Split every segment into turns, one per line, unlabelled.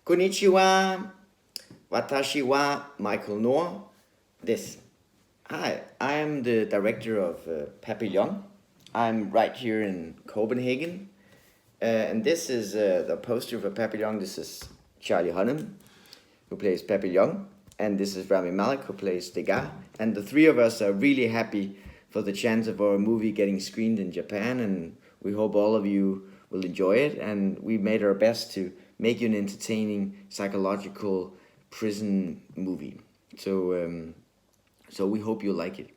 Konnichiwa. Watashi wa Michael Noor desu. Hi, I am the director of Papillon. I'm right here in Copenhagen. And this is the poster for Papillon. This is Charlie Hunnam, who plays Papillon. And this is Rami Malek, who plays Degas. And the three of us are really happy for the chance of our movie getting screened in Japan. And we hope all of you will enjoy it. And we made our best to make you an entertaining psychological prison movie. So we hope you like it.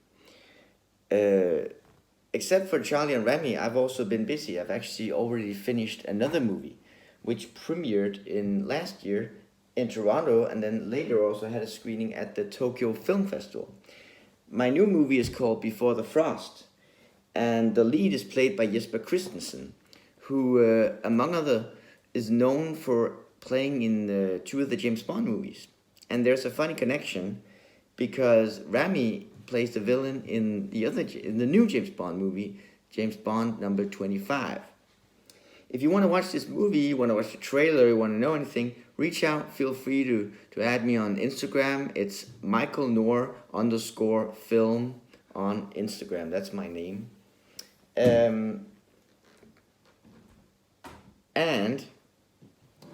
Except for Charlie and Rami, I've also been busy. I've actually already finished another movie, which premiered in last year in Toronto, and then later also had a screening at the Tokyo Film Festival. My new movie is called Before the Frost, and the lead is played by Jesper Christensen, who, among other, is known for playing in two of the James Bond movies. And there's a funny connection because Rami plays the villain in the new James Bond movie, James Bond number 25. If you want to watch this movie, you want to watch the trailer, you want to know anything, reach out, feel free to add me on Instagram. It's Michael Noor _film on Instagram. That's my name. And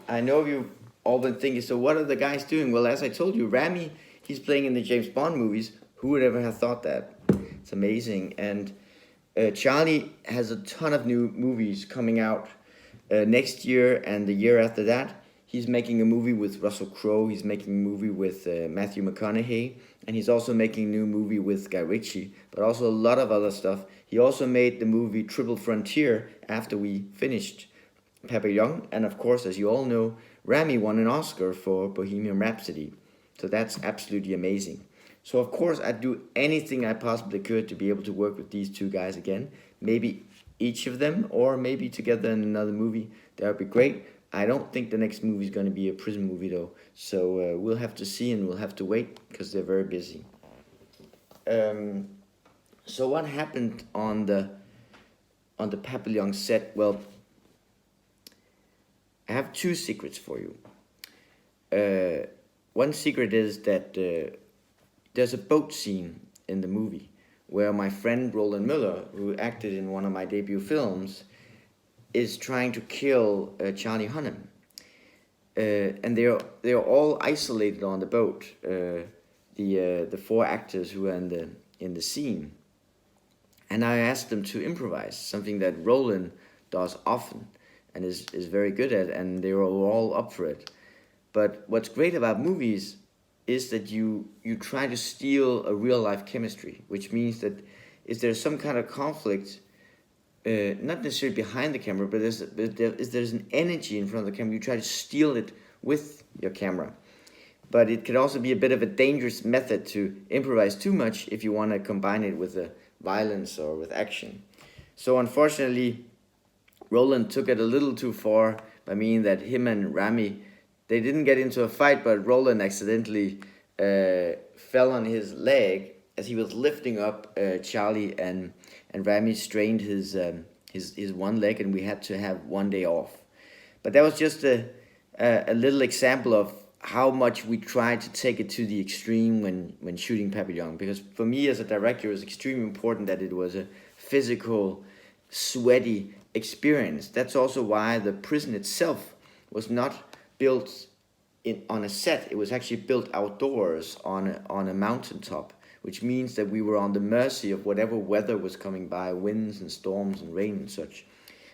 I know you've all been thinking, so what are the guys doing? Well, as I told you, Rami, he's playing in the James Bond movies. Who would ever have thought that? It's amazing. And Charlie has a ton of new movies coming out next year and the year after that. He's making a movie with Russell Crowe. He's making a movie with Matthew McConaughey. And he's also making a new movie with Guy Ritchie, but also a lot of other stuff. He also made the movie Triple Frontier after we finished Papillon. And of course, as you all know, Rami won an Oscar for Bohemian Rhapsody. So that's absolutely amazing. So of course, I'd do anything I possibly could to be able to work with these two guys again. Maybe each of them, or maybe together in another movie. That would be great. I don't think the next movie is going to be a prison movie though. So we'll have to see and we'll have to wait because they're very busy. So what happened on the Papillon set? Well, I have two secrets for you. One secret is that there's a boat scene in the movie where my friend Roland Müller, who acted in one of my debut films, is trying to kill Charlie Hunnam. And they're all isolated on the boat. The four actors who are in the scene. And I asked them to improvise, something that Roland does often and is very good at, and they were all up for it. But what's great about movies is that you try to steal a real-life chemistry, which means that if there's some kind of conflict, not necessarily behind the camera, but there's an energy in front of the camera, you try to steal it with your camera. But it could also be a bit of a dangerous method to improvise too much if you want to combine it with violence or with action. So unfortunately, Roland took it a little too far by meaning that him and Rami, they didn't get into a fight, but Roland accidentally fell on his leg as he was lifting up Charlie, and Rami strained his one leg, and we had to have one day off. But that was just a little example of how much we tried to take it to the extreme when shooting Papillon. Because for me as a director, it was extremely important that it was a physical, sweaty experience. That's also why the prison itself was not built on a set. It was actually built outdoors on a mountaintop, which means that we were on the mercy of whatever weather was coming by, winds and storms and rain and such.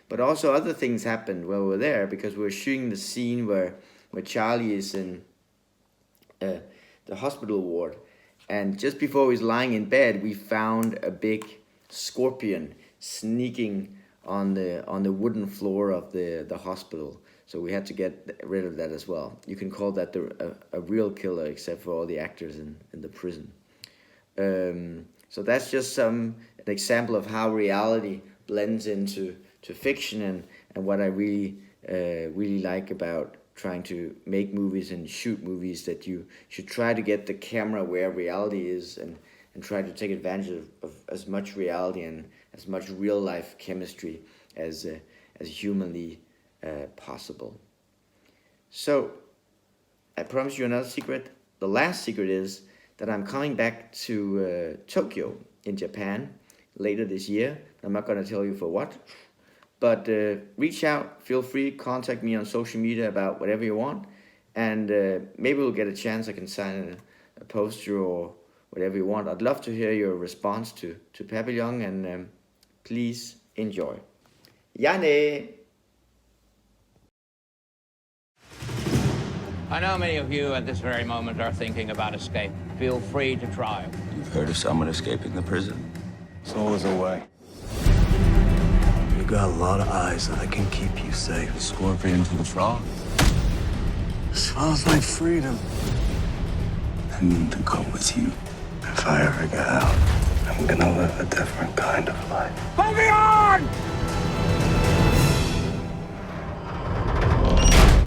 But also other things happened while we were there, because we were shooting the scene where Charlie is in the hospital ward, and just before he's lying in bed, we found a big scorpion sneaking on the wooden floor of the hospital. So we had to get rid of that as well. You can call that a real killer, except for all the actors in the prison. So that's just an example of how reality blends into fiction, and what I really like about trying to make movies and shoot movies, that you should try to get the camera where reality is and try to take advantage of as much reality and as much real life chemistry as humanly possible. So I promise you another secret. The last secret is that I'm coming back to Tokyo in Japan later this year. I'm not going to tell you for what. But reach out, feel free, contact me on social media about whatever you want. And maybe we'll get a chance I can sign a poster or whatever you want. I'd love to hear your response to Papillon, and please enjoy. Janne!
I know many of you at this very moment are thinking about escape. Feel free to try.
You've heard of someone escaping the prison?
It's always a way. You got a lot of eyes that can keep you safe.
The scorpion to the frog.
Smells like freedom.
I need to go with you.
If I ever get out, I'm gonna live a different kind of life.
Papiyon!